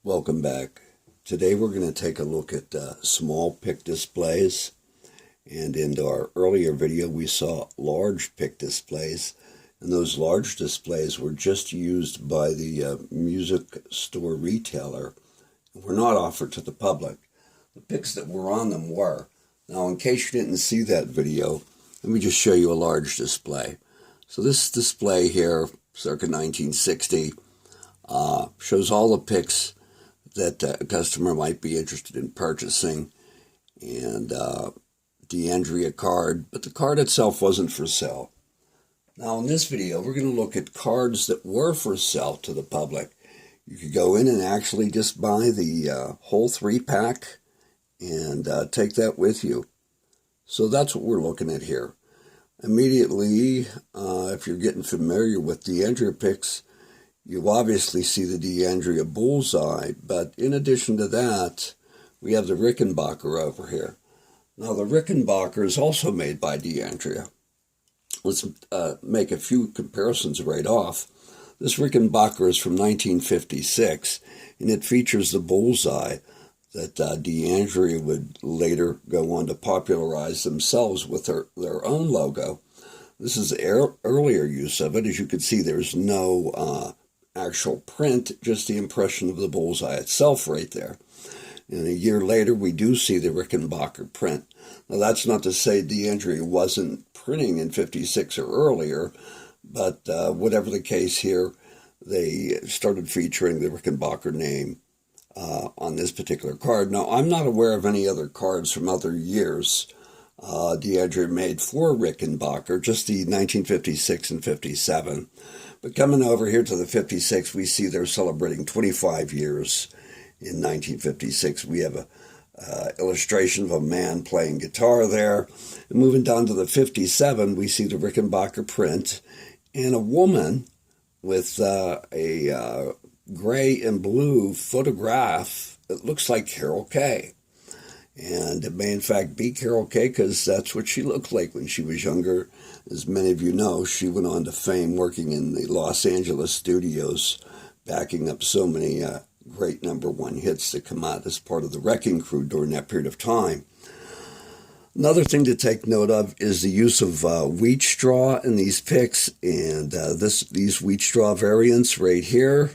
Welcome back. Today we're going to take a look at small Pic displays. And in our earlier video we saw large Pic displays. And those large displays were just used by the music store retailer and were not offered to the public. The Pics that were on them were. Now, in case you didn't see that video, let me just show you a large display. So this display here, circa 1960, shows all the Pics that a customer might be interested in purchasing, and Deandre a card, but the card itself wasn't for sale. Now in this video we're going to look at cards that were for sale to the public. You could go in and actually just buy the whole 3-pack and take that with you. So that's what we're looking at here. Immediately, if you're getting familiar with Deandre Pics, you obviously see the Deandre bullseye, but in addition to that, we have the Rickenbacker over here. Now, the Rickenbacker is also made by Deandre. Let's make a few comparisons right off. This Rickenbacker is from 1956, and it features the bullseye that Deandre would later go on to popularize themselves with their own logo. This is the earlier use of it. As you can see, there's no actual print, just the impression of the bullseye itself right there. And a year later, we do see the Rickenbacker print. Now, that's not to say Deandre wasn't printing in 56 or earlier, but whatever the case here, they started featuring the Rickenbacker name on this particular card. Now, I'm not aware of any other cards from other years Deandre made for Rickenbacker, just the 1956 and 57. But coming over here to the 56, we see they're celebrating 25 years. In 1956, we have a illustration of a man playing guitar there. And moving down to the 57, we see the Rickenbacker print and a woman with a gray and blue photograph that looks like Carol Kay. And it may in fact be Carol Kay because that's what she looked like when she was younger. As many of you know, she went on to fame working in the Los Angeles studios, backing up so many great #1 hits that come out as part of the Wrecking Crew during that period of time. Another thing to take note of is the use of wheat straw in these Pics, and these wheat straw variants right here,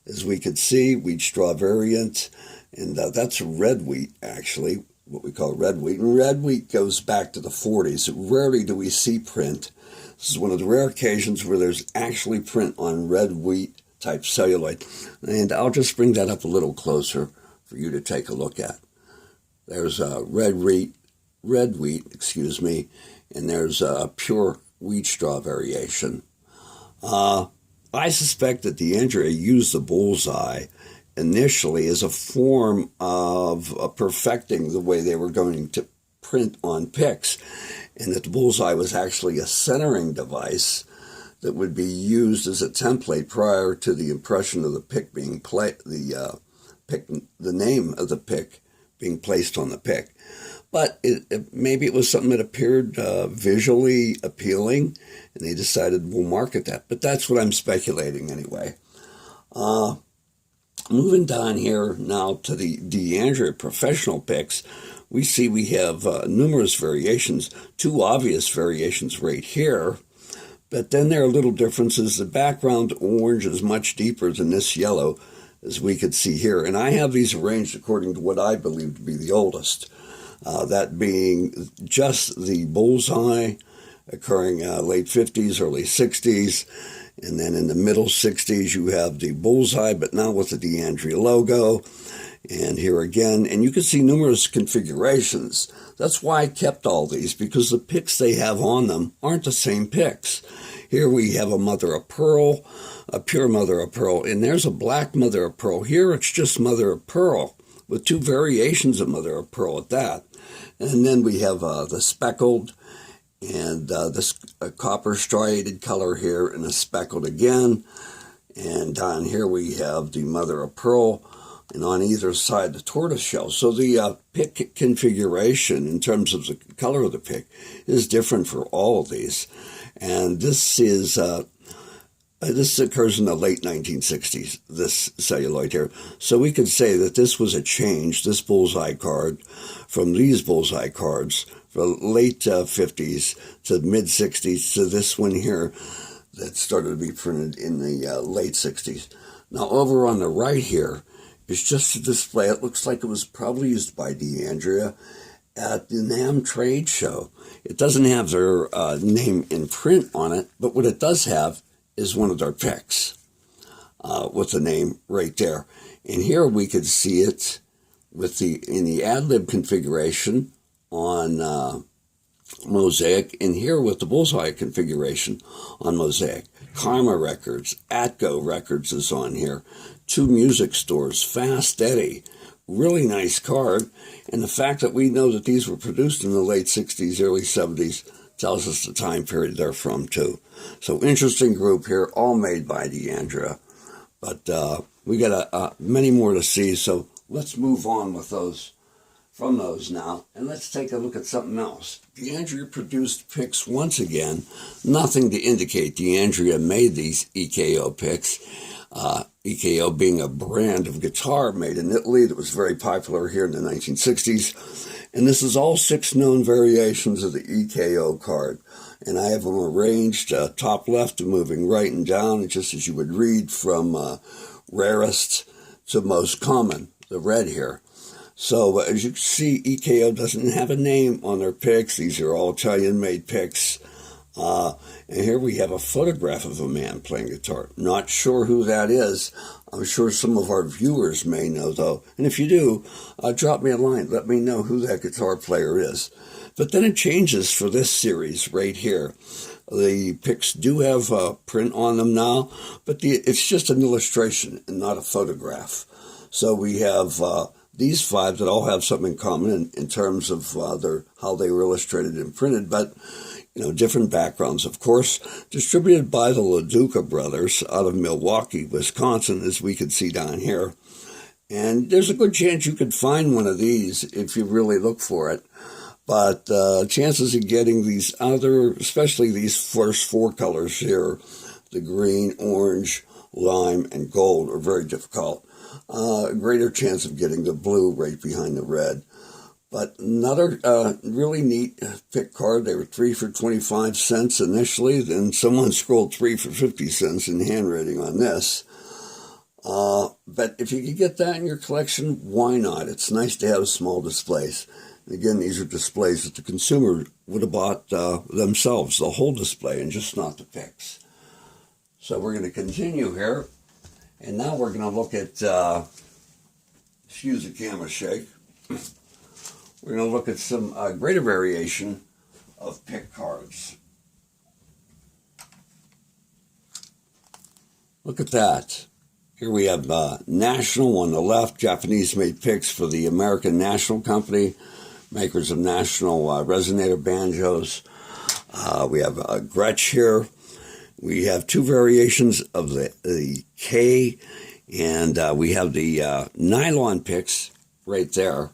as we can see, wheat straw variant. And that's red wheat, actually, what we call red wheat. And red wheat goes back to the 40s. Rarely do we see print. This is one of the rare occasions where there's actually print on red wheat type celluloid. And I'll just bring that up a little closer for you to take a look at. There's red wheat, and there's a pure wheat straw variation. I suspect that Deandre used the bullseye initially as a form of perfecting the way they were going to print on Pics, and that the bullseye was actually a centering device that would be used as a template prior to the impression of the Pic being the name of the Pic being placed on the Pic. But maybe it was something that appeared visually appealing, and they decided we'll market that. But that's what I'm speculating anyway. Moving down here now to the Deandre professional Pics, we see we have numerous variations, two obvious variations right here, but then there are little differences. The background orange is much deeper than this yellow, as we could see here, and I have these arranged according to what I believe to be the oldest, that being just the bullseye occurring late 50s, early 60s, and then in the middle 60s, you have the bullseye, but now with the Deandre logo. And here again, and you can see numerous configurations. That's why I kept all these, because the Pics they have on them aren't the same Pics. Here we have a mother of pearl, a pure mother of pearl, and there's a black mother of pearl. Here it's just mother of pearl, with two variations of mother of pearl at that. And then we have the speckled, and this copper striated color here, and a speckled again. And down here we have the mother of pearl, and on either side the tortoiseshell. So the Pic configuration in terms of the color of the Pic is different for all of these. And this is This occurs in the late 1960s, this celluloid here. So we could say that this was a change, this bullseye card, from these bullseye cards from late 50s to mid-60s to this one here that started to be printed in the late 60s. Now over on the right here is just a display. It looks like it was probably used by Deandre at the NAMM trade show. It doesn't have their name in print on it, but what it does have is one of their Pics with the name right there. And here we could see it with in the ad-lib configuration on Mosaic, and here with the bullseye configuration on Mosaic. Karma Records, Atco Records is on here. 2 music stores, Fast Eddie. Really nice card. And the fact that we know that these were produced in the late 60s, early 70s tells us the time period they're from too. So interesting group here, all made by Deandre. But we got many more to see, so let's move on with those, from those now, and let's take a look at something else. Deandre produced Pics once again. Nothing to indicate Deandre made these EKO Pics. EKO being a brand of guitar made in Italy that was very popular here in the 1960s. And this is all 6 known variations of the EKO card. And I have them arranged top left to moving right and down, just as you would read from rarest to most common, the red here. So as you can see, EKO doesn't have a name on their Pics. These are all Italian-made Pics. And here we have a photograph of a man playing guitar. Not sure who that is. I'm sure some of our viewers may know, though. And if you do, drop me a line. Let me know who that guitar player is. But then it changes for this series right here. The Pics do have print on them now, but it's just an illustration and not a photograph. So we have these 5 that all have something in common in terms of how they were illustrated and printed, but different backgrounds, of course. Distributed by the LaDuca brothers out of Milwaukee, Wisconsin, as we could see down here. And there's a good chance you could find one of these if you really look for it. But chances of getting these other, especially these first 4 colors here, the green, orange, lime, and gold, are very difficult. A greater chance of getting the blue right behind the red. But another really neat Pic card. They were 3 for 25 cents initially. Then someone scrolled 3 for 50 cents in handwriting on this. But if you could get that in your collection, why not? It's nice to have small displays. Again, these are displays that the consumer would have bought themselves, the whole display, and just not the Pics. So we're going to continue here. And now we're going to look at, excuse the camera shake. We're going to look at some greater variation of Pic cards. Look at that. Here we have National on the left, Japanese-made Pics for the American National Company, makers of National resonator banjos. We have Gretsch here. We have 2 variations of the K, and we have the nylon Pics right there.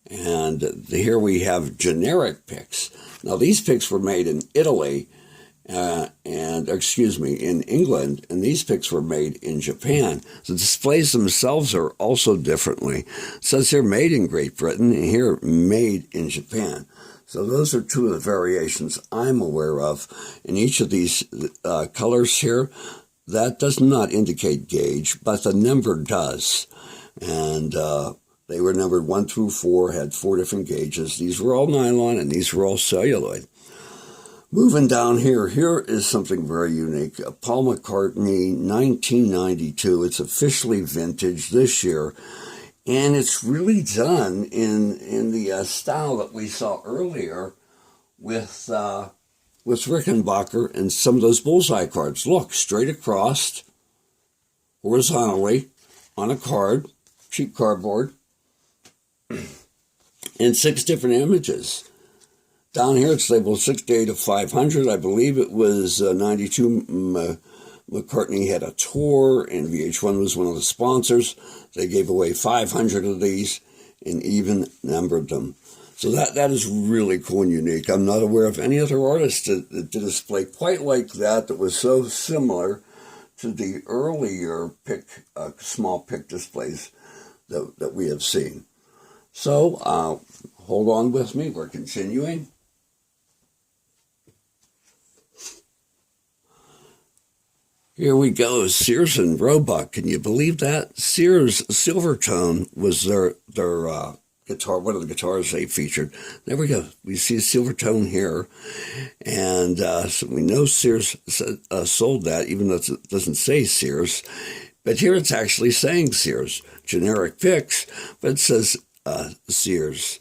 And here we have generic Pics. Now, these Pics were made in Italy, in England, and these Pics were made in Japan. The displays themselves are also differently. It says they're made in Great Britain, and here, made in Japan. So those are 2 of the variations I'm aware of. In each of these colors here, that does not indicate gauge, but the number does. And they were numbered 1 through 4, had 4 different gauges. These were all nylon, and these were all celluloid. Moving down here is something very unique. Paul McCartney, 1992. It's officially vintage this year. And it's really done in the style that we saw earlier with Rickenbacker and some of those bullseye cards. Look, straight across, horizontally, on a card, cheap cardboard, and 6 different images. Down here it's labeled 68 of 500. I believe it was 92. McCartney had a tour, and VH1 was one of the sponsors. They gave away 500 of these and even numbered them. So that is really cool and unique. I'm not aware of any other artist that did a display quite like that was so similar to the earlier small Pic displays that we have seen. So hold on with me. We're continuing. Here we go. Sears and Roebuck. Can you believe that? Sears Silvertone was their guitar, one of the guitars they featured. There we go. We see Silvertone here. And so we know Sears sold that, even though it doesn't say Sears. But here it's actually saying Sears. Generic Pics, but it says Sears.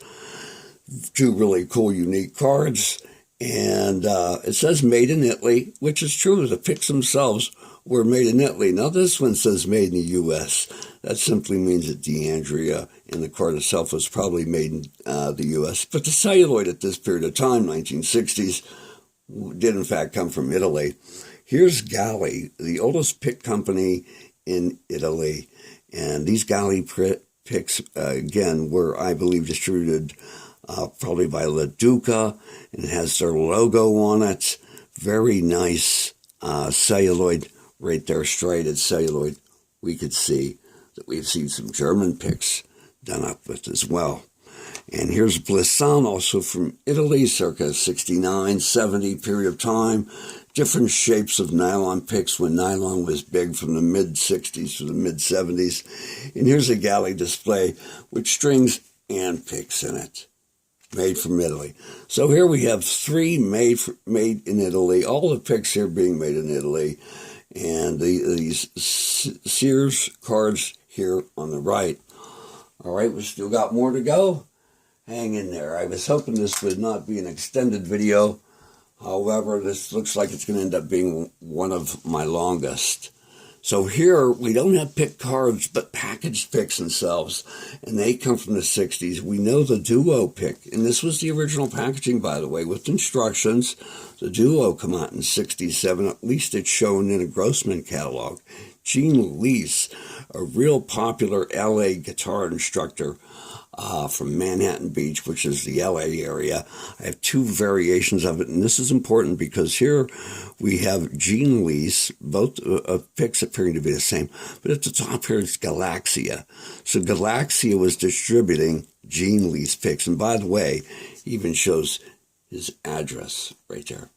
Two really cool, unique cards. And it says made in Italy, which is true. The Pics themselves were made in Italy. Now this one says made in the U.S. That simply means that Deandre in the card itself was probably made in the U.S. But the celluloid at this period of time, 1960s, did in fact come from Italy. Here's Galli, the oldest Pic company in Italy. And these Galli Pics, again, were, I believe, distributed probably by La Duca, and it has their logo on it. Very nice celluloid right there, striated celluloid. We could see that we've seen some German Pics done up with as well. And here's Blisson, also from Italy, circa 69, 70 period of time. Different shapes of nylon Pics when nylon was big, from the mid-60s to the mid-70s. And here's a Galli display with strings and Pics in it, made from Italy. So here we have three made in Italy, all the Pics here being made in Italy, and these Sears cards here on the right. All right, we still got more to go. Hang in there. I was hoping this would not be an extended video. However, this looks like it's going to end up being one of my longest. So here, we don't have Pic cards, but packaged Pics themselves, and they come from the 60s. We know the Duo Pic, and this was the original packaging, by the way, with instructions. The Duo come out in 67, at least it's shown in a Grossman catalog. Gene Lease, a real popular LA guitar instructor from Manhattan Beach, which is the LA area. I have two variations of it, and this is important because here we have Gene Lease, both Pics appearing to be the same, but at the top here it's Galaxia. So Galaxia was distributing Gene Lease Pics, and by the way, he even shows his address right there,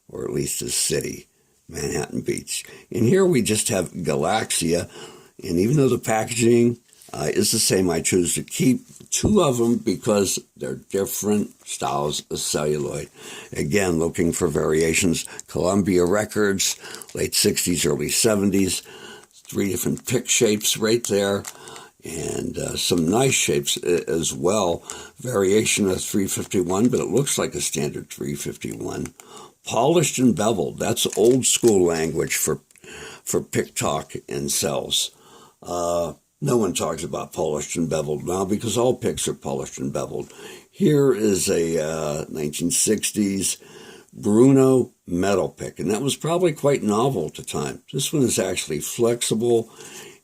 or at least his city, Manhattan Beach. And here we just have Galaxia, and even though the packaging is the same, I choose to keep two of them because they're different styles of celluloid. Again, looking for variations. Columbia Records, late 60s, early 70s. Three different Pic shapes right there. And some nice shapes as well. Variation of 351, but it looks like a standard 351. Polished and beveled. That's old school language for Pic talk and cells. No one talks about polished and beveled now because all Pics are polished and beveled. Here is a 1960s Bruno metal Pic, and that was probably quite novel at the time. This one is actually flexible,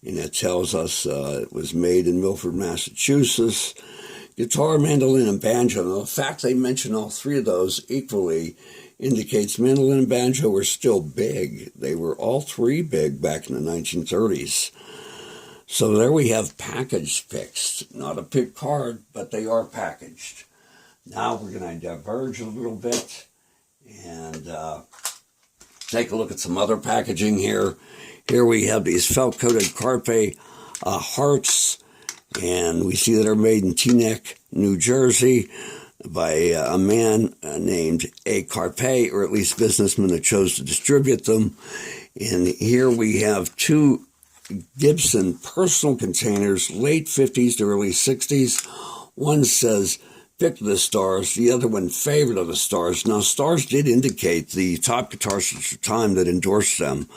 and it tells us it was made in Milford, Massachusetts. Guitar, mandolin, and banjo. Now, the fact they mention all three of those equally indicates mandolin and banjo were still big. They were all three big back in the 1930s. So there we have packaged Pics. Not a Pic card, but they are packaged. Now we're going to diverge a little bit and take a look at some other packaging here. Here we have these felt-coated Carpe hearts, and we see that they're made in Teaneck, New Jersey, by a man named A. Carpe, or at least businessman that chose to distribute them. And here we have two Gibson personal containers, late 50s to early 60s. One says, "Pick the Stars," the other one, "Favorite of the Stars." Now, Stars did indicate the top guitarists at the time that endorsed them,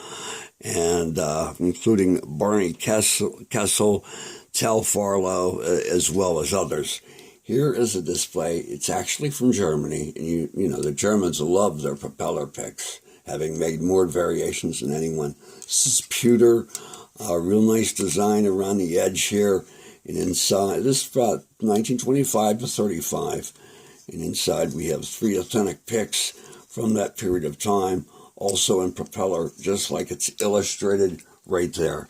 and including Barney Kessel, Tel Farlow, as well as others. Here is a display. It's actually from Germany, and you know the Germans love their propeller Pics, having made more variations than anyone. This is pewter. A real nice design around the edge here, And inside, this is about 1925 to 35. And inside we have 3 authentic Pics from that period of time, also in propeller, just like it's illustrated right there.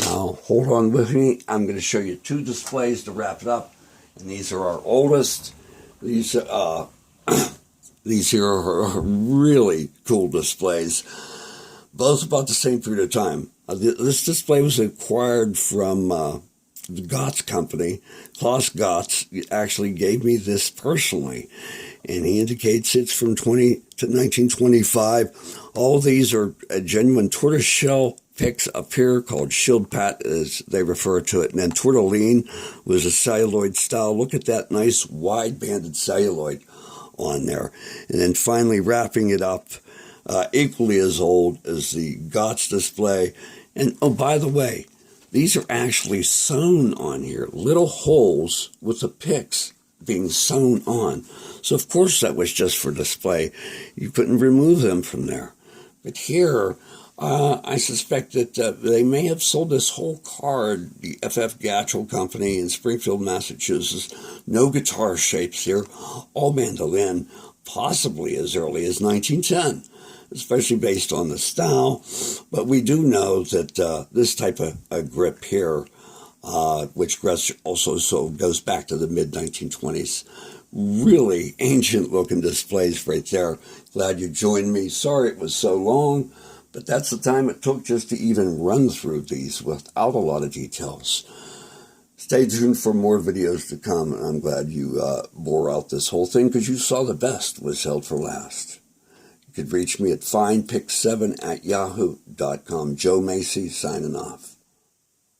Now, hold on with me. I'm going to show you 2 displays to wrap it up. And these are our oldest. These here are really cool displays, both about the same period of time. This display was acquired from the Gotts company. Klaus Gotts actually gave me this personally, and he indicates it's from 1925. All these are a genuine tortoiseshell Pics up here called shield pat, as they refer to it, and then tourmaline was a celluloid style. Look at that nice wide-banded celluloid on there. And then finally wrapping it up, equally as old as the Gotts display. And oh, by the way, these are actually sewn on here, little holes with the Pics being sewn on. So of course that was just for display. You couldn't remove them from there. But here, I suspect that they may have sold this whole card, the F.F. Gatchell Company in Springfield, Massachusetts. No guitar shapes here, all mandolin, possibly as early as 1910, especially based on the style. But we do know that this type of grip here, which Gretsch also sold, goes back to the mid-1920s. Really ancient-looking displays right there. Glad you joined me. Sorry it was so long. But that's the time it took just to even run through these without a lot of details. Stay tuned for more videos to come, and I'm glad you bore out this whole thing because you saw the best was held for last. You could reach me at findpic7@yahoo.com. Joe Macy signing off.